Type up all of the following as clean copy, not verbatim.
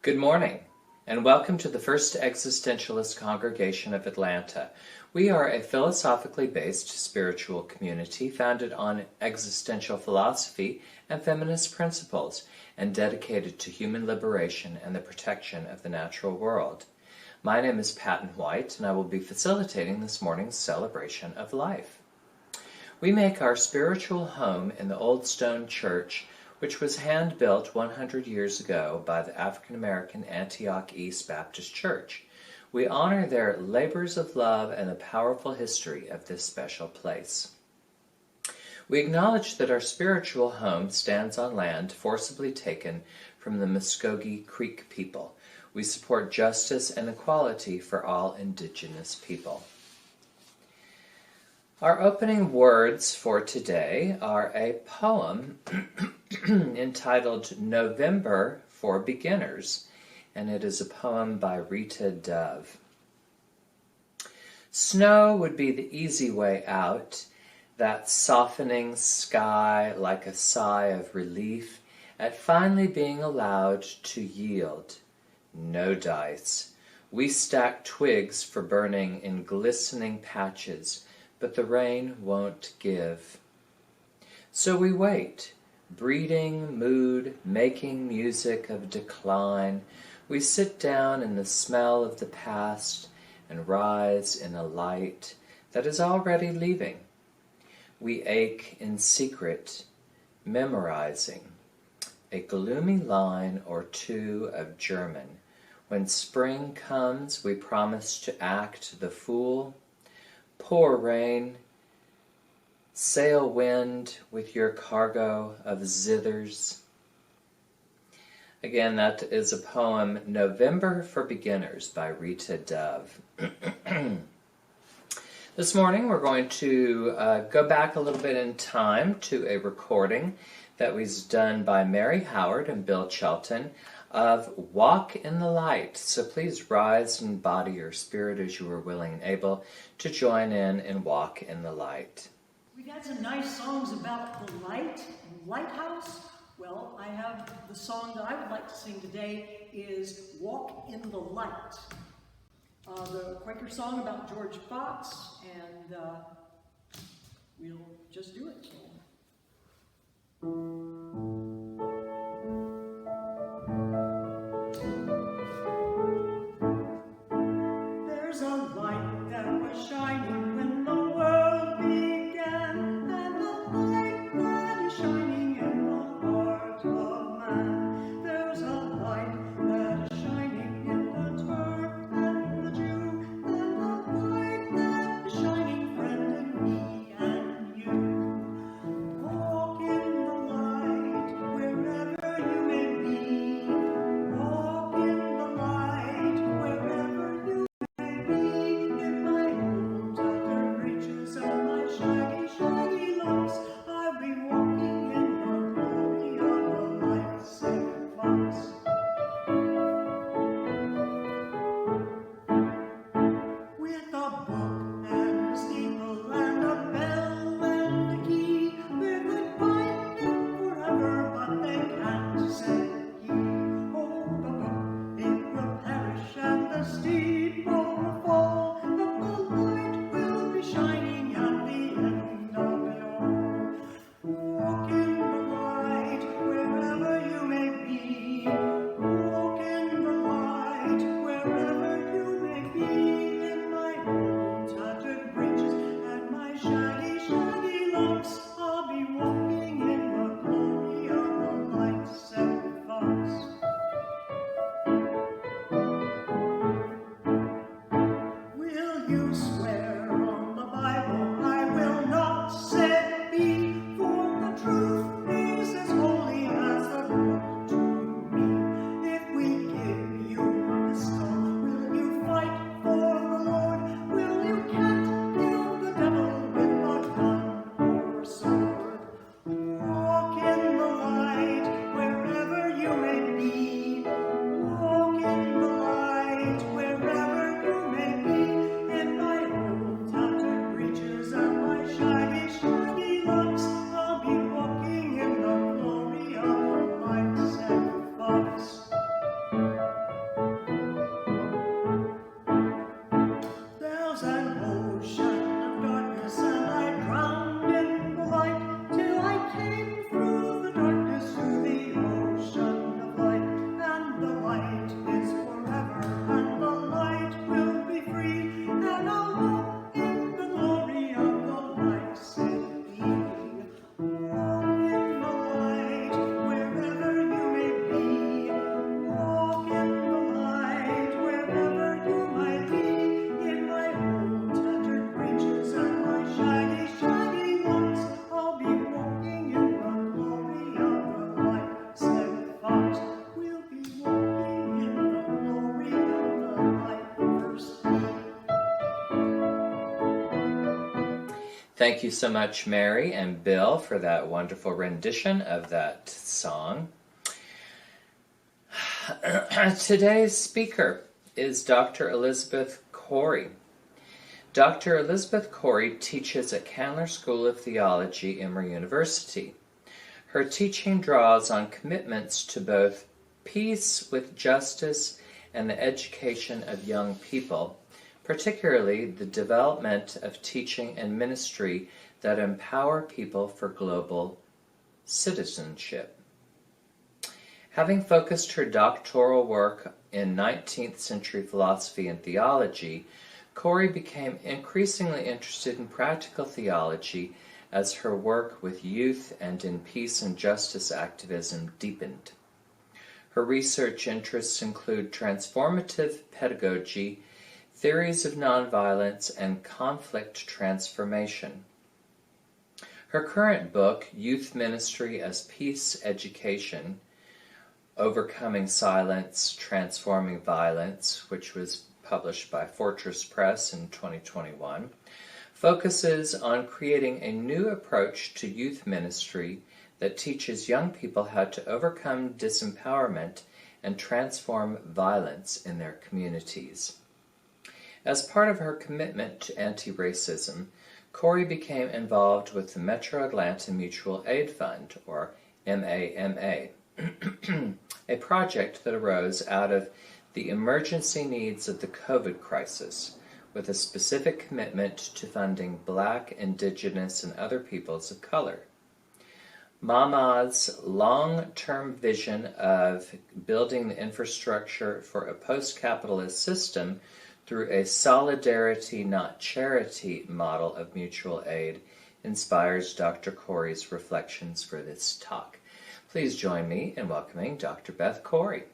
Good morning, and welcome to the First Existentialist Congregation of Atlanta. We are a philosophically based spiritual community founded on existential philosophy and feminist principles, and dedicated to human liberation and the protection of the natural world. My name is Patton White, and I will be facilitating this morning's celebration of life. We make our spiritual home in the Old Stone Church, which was hand-built 100 years ago by the African-American Antioch East Baptist Church. We honor their labors of love and the powerful history of this special place. We acknowledge that our spiritual home stands on land forcibly taken from the Muskogee Creek people. We support justice and equality for all Indigenous people. Our opening words for today are a poem entitled November for Beginners, and it is a poem by Rita Dove. Snow would be the easy way out, that softening sky like a sigh of relief at finally being allowed to yield. No dice. We stack twigs for burning in glistening patches, but the rain won't give. So we wait, breeding mood, making music of decline. We sit down in the smell of the past and rise in a light that is already leaving. We ache in secret, memorizing a gloomy line or two of German. When spring comes, we promise to act the fool. Pour rain, sail wind with your cargo of zithers. Again, that is a poem, November for Beginners by Rita Dove. This morning we're going to go back a little bit in time to a recording that was done by Mary Howard and Bill Shelton of Walk in the Light. So please rise and body your spirit as you are willing and able to join in and walk in the light. We've had some nice songs about the light and lighthouse. Well, I have the song that I would like to sing today is Walk in the Light. The Quaker song about George Fox, and we'll just do it. There's a light that was shining when the world began, and a light that is shining in the heart of man. There's a light that is shining in the Turk and the Jew, and a light that is shining, friend, in me and you. Walk in the light. Thank you so much, Mary and Bill, for that wonderful rendition of that song. Today's speaker is Dr. Elizabeth Corrie. Dr. Elizabeth Corrie teaches at Candler School of Theology, Emory University. Her teaching draws on commitments to both peace with justice and the education of young people, particularly the development of teaching and ministry that empower people for global citizenship. Having focused her doctoral work in 19th century philosophy and theology, Corrie became increasingly interested in practical theology as her work with youth and in peace and justice activism deepened. Her research interests include transformative pedagogy, theories of nonviolence, and conflict transformation. Her current book, Youth Ministry as Peace Education, Overcoming Silence, Transforming Violence, which was published by Fortress Press in 2021, focuses on creating a new approach to youth ministry that teaches young people how to overcome disempowerment and transform violence in their communities. As part of her commitment to anti-racism, Corrie became involved with the Metro Atlanta Mutual Aid Fund, or MAMA, a project that arose out of the emergency needs of the COVID crisis, with a specific commitment to funding Black, Indigenous, and other peoples of color. MAMA's long-term vision of building the infrastructure for a post-capitalist system through a solidarity, not charity, model of mutual aid inspires Dr. Corrie's reflections for this talk. Please join me in welcoming Dr. Beth Corrie.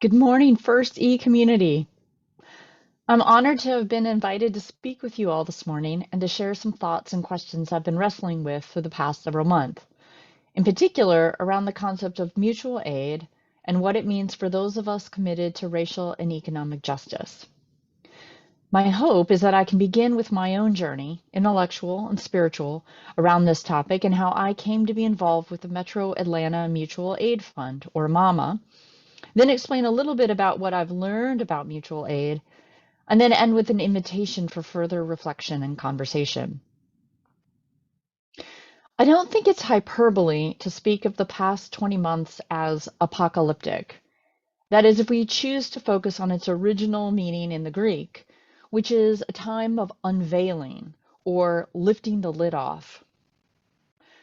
Good morning, First E community. I'm honored to have been invited to speak with you all this morning and to share some thoughts and questions I've been wrestling with for the past several months, in particular around the concept of mutual aid and what it means for those of us committed to racial and economic justice. My hope is that I can begin with my own journey, intellectual and spiritual, around this topic and how I came to be involved with the Metro Atlanta Mutual Aid Fund, or MAMA, then explain a little bit about what I've learned about mutual aid, and then end with an invitation for further reflection and conversation. I don't think it's hyperbole to speak of the past 20 months as apocalyptic. That is, if we choose to focus on its original meaning in the Greek, which is a time of unveiling or lifting the lid off.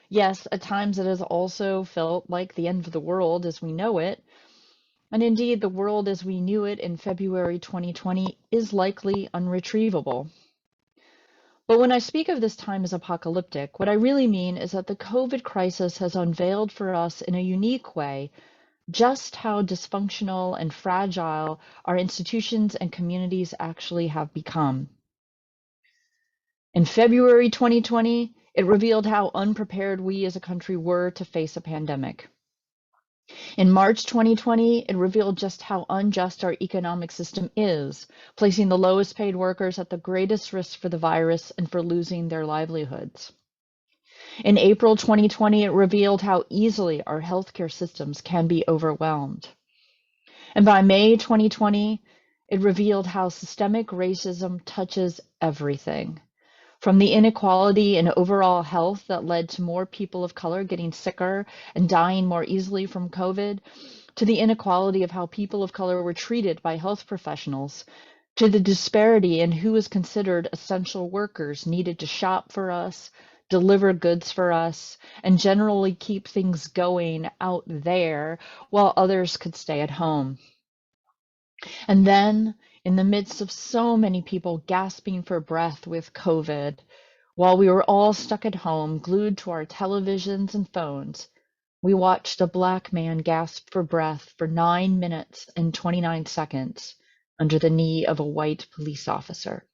Yes, at times it has also felt like the end of the world as we know it, and indeed, the world as we knew it in February 2020 is likely unretrievable. But when I speak of this time as apocalyptic, what I really mean is that the COVID crisis has unveiled for us in a unique way just how dysfunctional and fragile our institutions and communities actually have become. In February 2020, it revealed how unprepared we as a country were to face a pandemic. In March 2020, it revealed just how unjust our economic system is, placing the lowest paid workers at the greatest risk for the virus and for losing their livelihoods. In April 2020, it revealed how easily our healthcare systems can be overwhelmed. And by May 2020, it revealed how systemic racism touches everything. From the inequality in overall health that led to more people of color getting sicker and dying more easily from COVID, to the inequality of how people of color were treated by health professionals, to the disparity in who is considered essential workers needed to shop for us, deliver goods for us, and generally keep things going out there while others could stay at home. And then, in the midst of so many people gasping for breath with COVID, while we were all stuck at home, glued to our televisions and phones, we watched a Black man gasp for breath for 9 minutes and 29 seconds under the knee of a white police officer.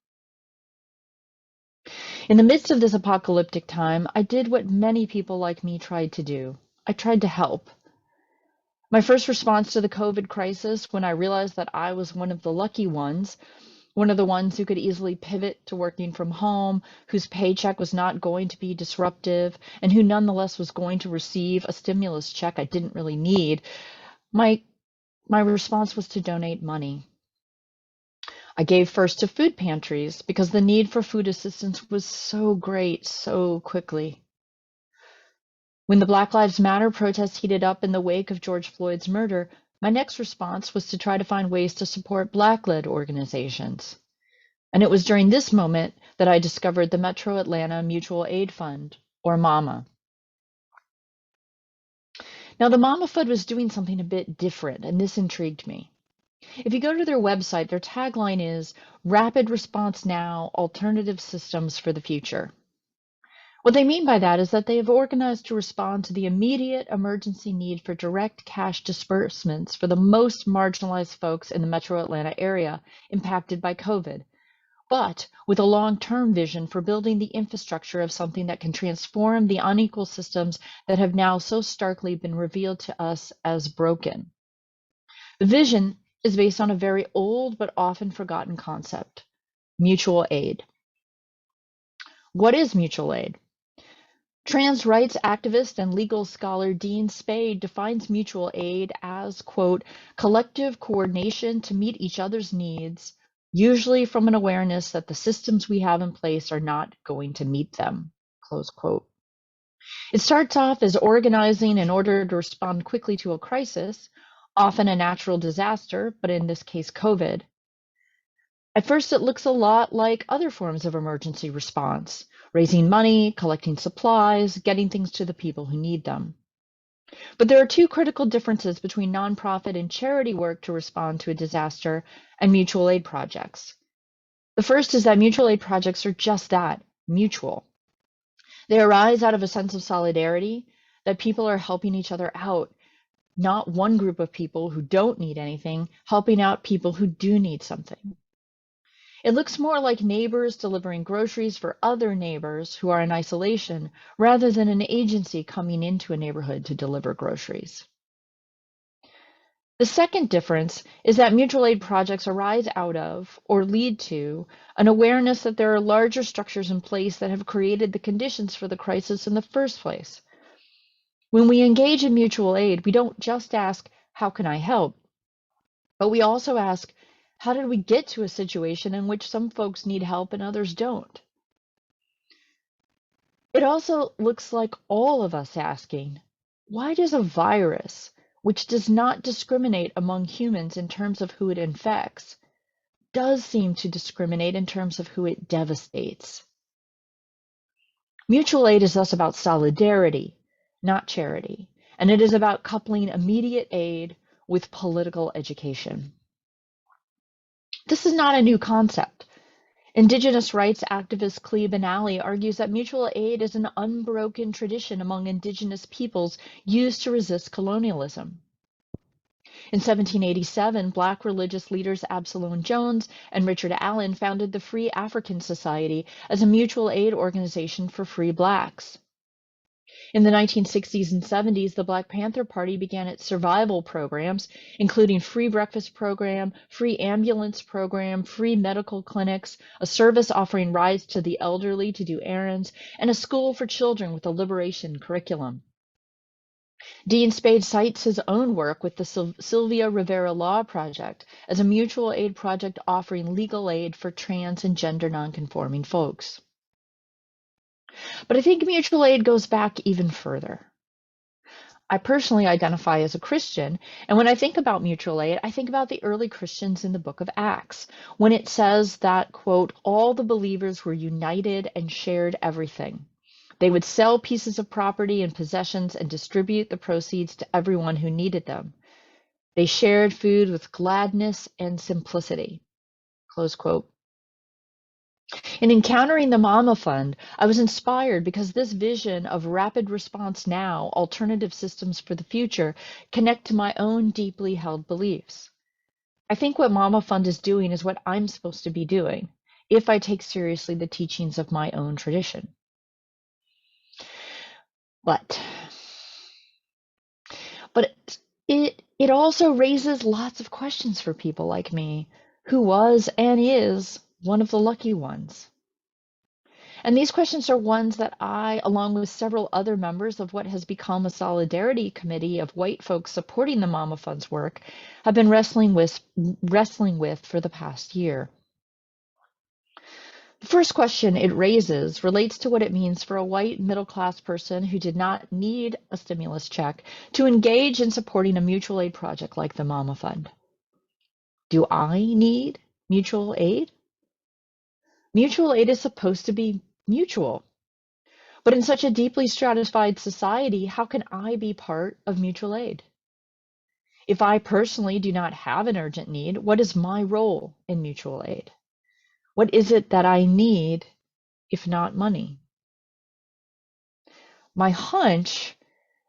In the midst of this apocalyptic time, I did what many people like me tried to do. I tried to help. My first response to the COVID crisis, when I realized that I was one of the lucky ones, one of the ones who could easily pivot to working from home, whose paycheck was not going to be disruptive, and who nonetheless was going to receive a stimulus check I didn't really need, my response was to donate money. I gave first to food pantries because the need for food assistance was so great so quickly. When the Black Lives Matter protests heated up in the wake of George Floyd's murder, my next response was to try to find ways to support Black-led organizations. And it was during this moment that I discovered the Metro Atlanta Mutual Aid Fund, or MAMA. Now, the MAMA Fund was doing something a bit different, and this intrigued me. If you go to their website, their tagline is Rapid Response Now, Alternative Systems for the Future. What they mean by that is that they have organized to respond to the immediate emergency need for direct cash disbursements for the most marginalized folks in the Metro Atlanta area impacted by COVID, but with a long-term vision for building the infrastructure of something that can transform the unequal systems that have now so starkly been revealed to us as broken. The vision is based on a very old but often forgotten concept, mutual aid. What is mutual aid? Trans rights activist and legal scholar Dean Spade defines mutual aid as, quote, collective coordination to meet each other's needs, usually from an awareness that the systems we have in place are not going to meet them, close quote. It starts off as organizing in order to respond quickly to a crisis, often a natural disaster, but in this case, COVID. At first, it looks a lot like other forms of emergency response, raising money, collecting supplies, getting things to the people who need them. But there are two critical differences between nonprofit and charity work to respond to a disaster and mutual aid projects. The first is that mutual aid projects are just that, mutual. They arise out of a sense of solidarity, that people are helping each other out, not one group of people who don't need anything, helping out people who do need something. It looks more like neighbors delivering groceries for other neighbors who are in isolation, rather than an agency coming into a neighborhood to deliver groceries. The second difference is that mutual aid projects arise out of, or lead to, an awareness that there are larger structures in place that have created the conditions for the crisis in the first place. When we engage in mutual aid, we don't just ask, how can I help? But we also ask, how did we get to a situation in which some folks need help and others don't? It also looks like all of us asking, why does a virus, which does not discriminate among humans in terms of who it infects, does seem to discriminate in terms of who it devastates? Mutual aid is thus about solidarity, not charity, and it is about coupling immediate aid with political education. This is not a new concept. Indigenous rights activist Clea Benally argues that mutual aid is an unbroken tradition among Indigenous peoples used to resist colonialism. In 1787, Black religious leaders Absalom Jones and Richard Allen founded the Free African Society as a mutual aid organization for free Blacks. In the 1960s and 70s, the Black Panther Party began its survival programs, including free breakfast program, free ambulance program, free medical clinics, a service offering rides to the elderly to do errands, and a school for children with a liberation curriculum. Dean Spade cites his own work with the Sylvia Rivera Law Project as a mutual aid project offering legal aid for trans and gender nonconforming folks. But I think mutual aid goes back even further. I personally identify as a Christian, and when I think about mutual aid, I think about the early Christians in the book of Acts, when it says that, quote, all the believers were united and shared everything. They would sell pieces of property and possessions and distribute the proceeds to everyone who needed them. They shared food with gladness and simplicity, close quote. In encountering the Mama Fund, I was inspired because this vision of rapid response now, alternative systems for the future, connect to my own deeply held beliefs. I think what Mama Fund is doing is what I'm supposed to be doing, if I take seriously the teachings of my own tradition. But It also raises lots of questions for people like me, who was and is one of the lucky ones. And these questions are ones that I, along with several other members of what has become a solidarity committee of white folks supporting the Mama Fund's work, have been wrestling with for the past year. The first question it raises relates to what it means for a white middle-class person who did not need a stimulus check to engage in supporting a mutual aid project like the Mama Fund. Do I need mutual aid? Mutual aid is supposed to be mutual. But in such a deeply stratified society, how can I be part of mutual aid? If I personally do not have an urgent need, what is my role in mutual aid? What is it that I need, if not money? My hunch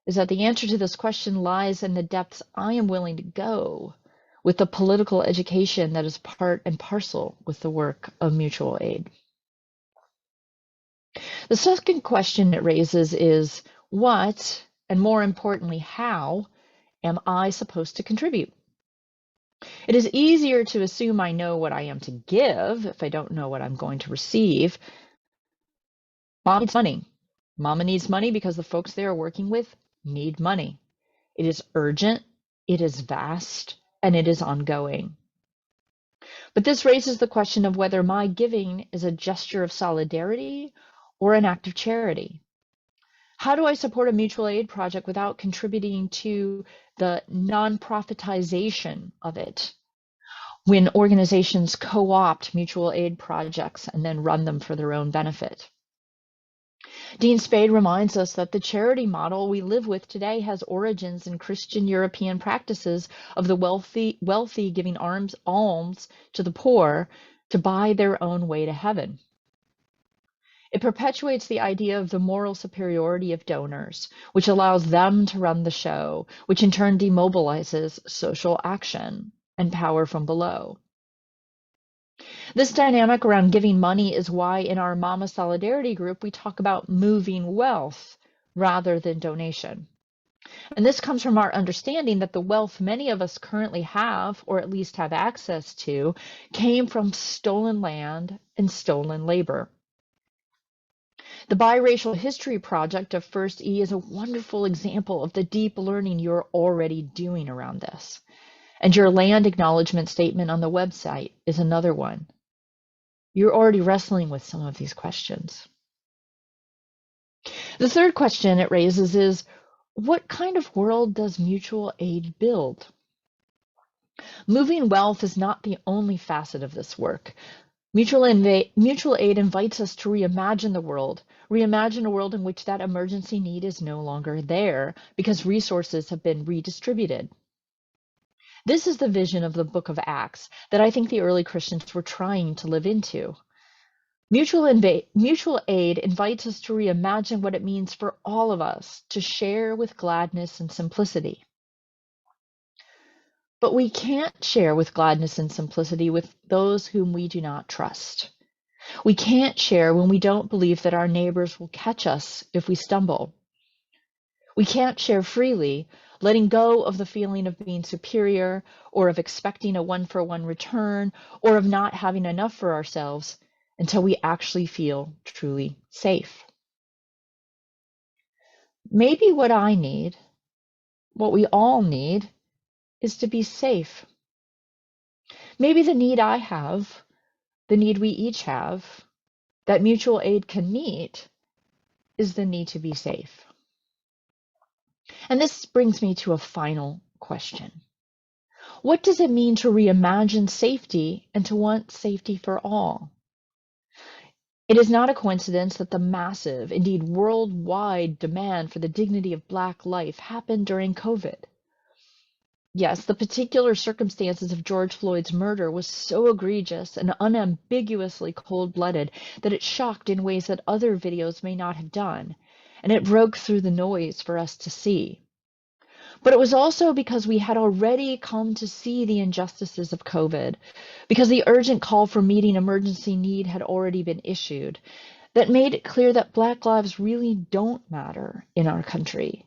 is that the answer to this question lies in the depths I am willing to go with the political education that is part and parcel with the work of mutual aid. The second question it raises is what, and more importantly, how, am I supposed to contribute? It is easier to assume I know what I am to give if I don't know what I'm going to receive. Mom needs money. Mama needs money because the folks they are working with need money. It is urgent, it is vast, and it is ongoing. But this raises the question of whether my giving is a gesture of solidarity or an act of charity. How do I support a mutual aid project without contributing to the non-profitization of it when organizations co-opt mutual aid projects and then run them for their own benefit? Dean Spade reminds us that the charity model we live with today has origins in Christian European practices of the wealthy giving alms to the poor to buy their own way to heaven. It perpetuates the idea of the moral superiority of donors, which allows them to run the show, which in turn demobilizes social action and power from below. This dynamic around giving money is why in our Mama Solidarity group, we talk about moving wealth rather than donation. And this comes from our understanding that the wealth many of us currently have, or at least have access to, came from stolen land and stolen labor. The Biracial History Project of First E is a wonderful example of the deep learning you're already doing around this. And your land acknowledgement statement on the website is another one. You're already wrestling with some of these questions. The third question it raises is, what kind of world does mutual aid build? Moving wealth is not the only facet of this work. Mutual aid invites us to reimagine the world, reimagine a world in which that emergency need is no longer there because resources have been redistributed. This is the vision of the Book of Acts that I think the early Christians were trying to live into. Mutual aid invites us to reimagine what it means for all of us to share with gladness and simplicity. But we can't share with gladness and simplicity with those whom we do not trust. We can't share when we don't believe that our neighbors will catch us if we stumble. We can't share freely, letting go of the feeling of being superior, or of expecting a one-for-one return, or of not having enough for ourselves until we actually feel truly safe. Maybe what I need, what we all need, is to be safe. Maybe the need I have, the need we each have, that mutual aid can meet, is the need to be safe. And this brings me to a final question. What does it mean to reimagine safety and to want safety for all? It is not a coincidence that the massive, indeed worldwide demand for the dignity of Black life happened during COVID. Yes, the particular circumstances of George Floyd's murder was so egregious and unambiguously cold-blooded that it shocked in ways that other videos may not have done, and it broke through the noise for us to see. But it was also because we had already come to see the injustices of COVID, because the urgent call for meeting emergency need had already been issued, that made it clear that Black lives really don't matter in our country.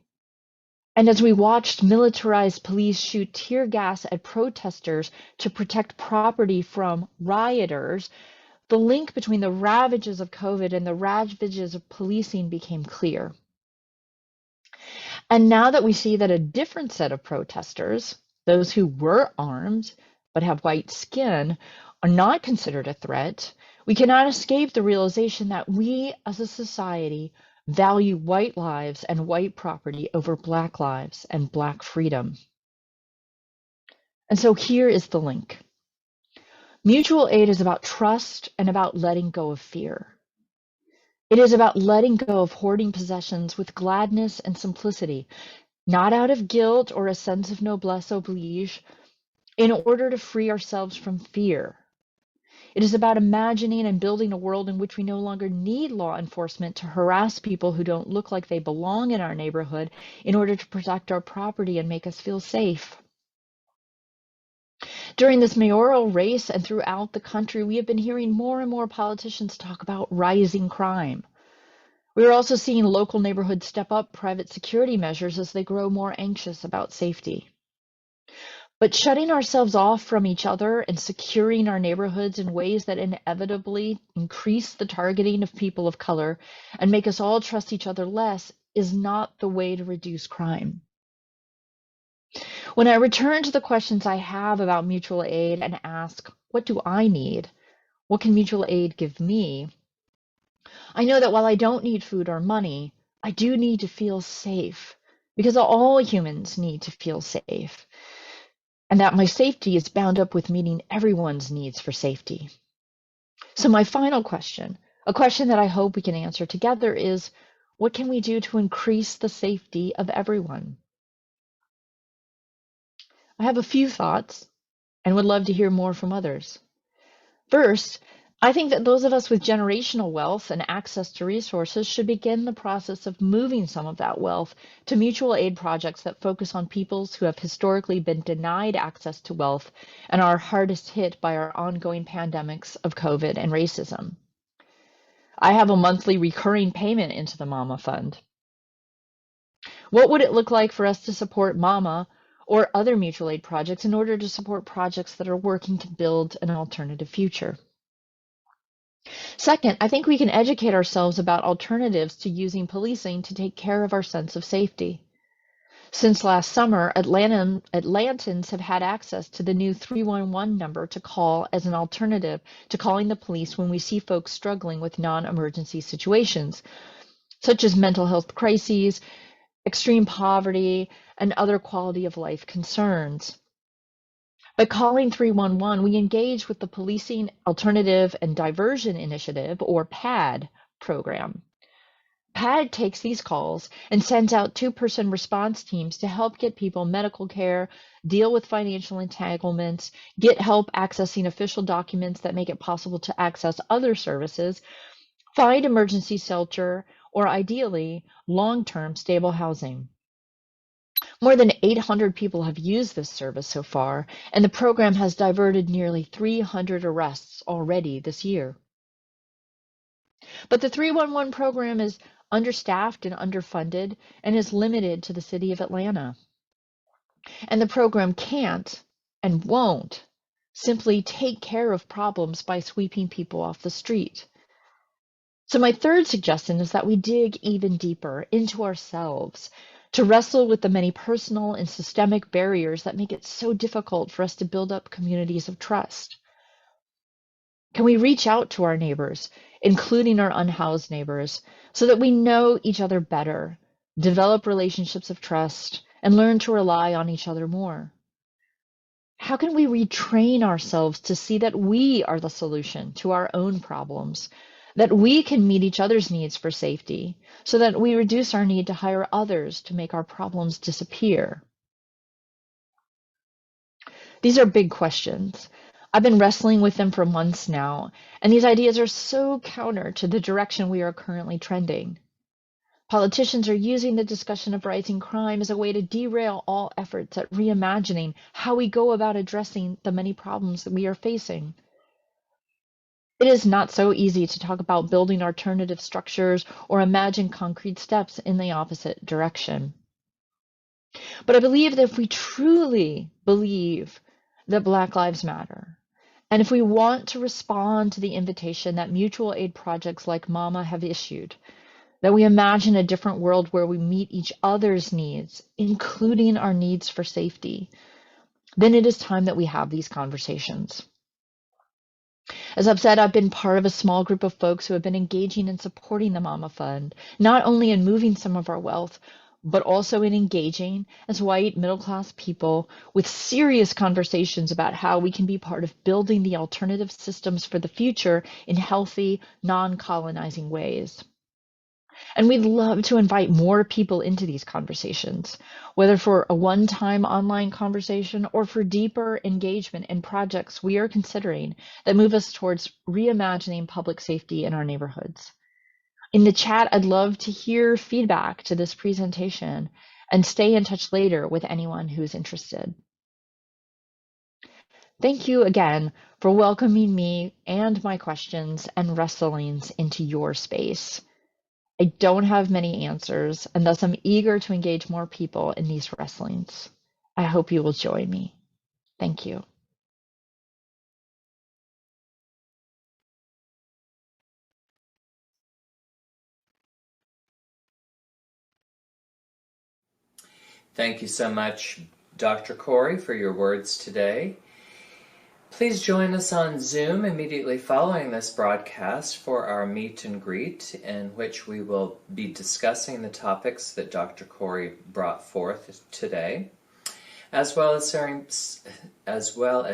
And as we watched militarized police shoot tear gas at protesters to protect property from rioters, the link between the ravages of COVID and the ravages of policing became clear. And now that we see that a different set of protesters, those who were armed but have white skin, are not considered a threat, we cannot escape the realization that we as a society value white lives and white property over Black lives and Black freedom. And so here is the link. Mutual aid is about trust and about letting go of fear. It is about letting go of hoarding possessions with gladness and simplicity, not out of guilt or a sense of noblesse oblige, in order to free ourselves from fear. It is about imagining and building a world in which we no longer need law enforcement to harass people who don't look like they belong in our neighborhood in order to protect our property and make us feel safe. During this mayoral race and throughout the country, we have been hearing more and more politicians talk about rising crime. We are also seeing local neighborhoods step up private security measures as they grow more anxious about safety. But shutting ourselves off from each other and securing our neighborhoods in ways that inevitably increase the targeting of people of color and make us all trust each other less is not the way to reduce crime. When I return to the questions I have about mutual aid and ask, what do I need? What can mutual aid give me? I know that while I don't need food or money, I do need to feel safe, because all humans need to feel safe, and that my safety is bound up with meeting everyone's needs for safety. So my final question, a question that I hope we can answer together, is what can we do to increase the safety of everyone? I have a few thoughts and would love to hear more from others. First, I think that those of us with generational wealth and access to resources should begin the process of moving some of that wealth to mutual aid projects that focus on peoples who have historically been denied access to wealth and are hardest hit by our ongoing pandemics of COVID and racism. I have a monthly recurring payment into the Mama Fund. What would it look like for us to support Mama or other mutual aid projects in order to support projects that are working to build an alternative future? Second, I think we can educate ourselves about alternatives to using policing to take care of our sense of safety. Since last summer, Atlantans have had access to the new 311 number to call as an alternative to calling the police when we see folks struggling with non-emergency situations, such as mental health crises, extreme poverty, and other quality of life concerns. By calling 311, we engage with the Policing Alternative and Diversion Initiative, or PAD, program. PAD takes these calls and sends out two-person response teams to help get people medical care, deal with financial entanglements, get help accessing official documents that make it possible to access other services, find emergency shelter, or ideally, long-term stable housing. More than 800 people have used this service so far, and the program has diverted nearly 300 arrests already this year. But the 311 program is understaffed and underfunded and is limited to the city of Atlanta. And the program can't and won't simply take care of problems by sweeping people off the street. So my third suggestion is that we dig even deeper into ourselves to wrestle with the many personal and systemic barriers that make it so difficult for us to build up communities of trust. Can we reach out to our neighbors, including our unhoused neighbors, so that we know each other better, develop relationships of trust, and learn to rely on each other more? How can we retrain ourselves to see that we are the solution to our own problems, that we can meet each other's needs for safety, so that we reduce our need to hire others to make our problems disappear? These are big questions. I've been wrestling with them for months now, and these ideas are so counter to the direction we are currently trending. Politicians are using the discussion of rising crime as a way to derail all efforts at reimagining how we go about addressing the many problems that we are facing. It is not so easy to talk about building alternative structures or imagine concrete steps in the opposite direction. But I believe that if we truly believe that Black Lives Matter, and if we want to respond to the invitation that mutual aid projects like MAMA have issued, that we imagine a different world where we meet each other's needs, including our needs for safety, then it is time that we have these conversations. As I've said, I've been part of a small group of folks who have been engaging and supporting the Mama Fund, not only in moving some of our wealth, but also in engaging as white middle-class people with serious conversations about how we can be part of building the alternative systems for the future in healthy, non-colonizing ways. And we'd love to invite more people into these conversations, whether for a one-time online conversation or for deeper engagement in projects we are considering that move us towards reimagining public safety in our neighborhoods. In the chat, I'd love to hear feedback to this presentation and stay in touch later with anyone who's interested. Thank you again for welcoming me and my questions and wrestlings into your space. I don't have many answers, and thus I'm eager to engage more people in these wrestlings. I hope you will join me. Thank you. Thank you so much, Dr. Corrie, for your words today. Please join us on Zoom immediately following this broadcast for our meet and greet, in which we will be discussing the topics that Dr. Corrie brought forth today, as well as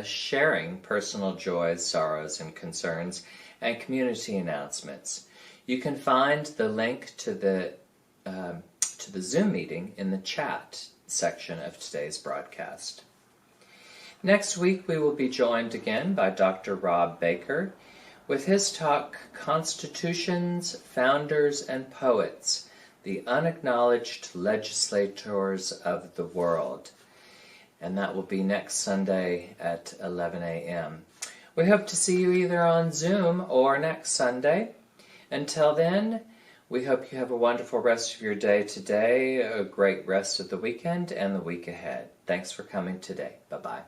sharing personal joys, sorrows, and concerns, and community announcements. You can find the link to the Zoom meeting in the chat section of today's broadcast. Next week, we will be joined again by Dr. Rob Baker with his talk, Constitutions, Founders, and Poets, the Unacknowledged Legislators of the World. And that will be next Sunday at 11 a.m. We hope to see you either on Zoom or next Sunday. Until then, we hope you have a wonderful rest of your day today, a great rest of the weekend, and the week ahead. Thanks for coming today. Bye-bye.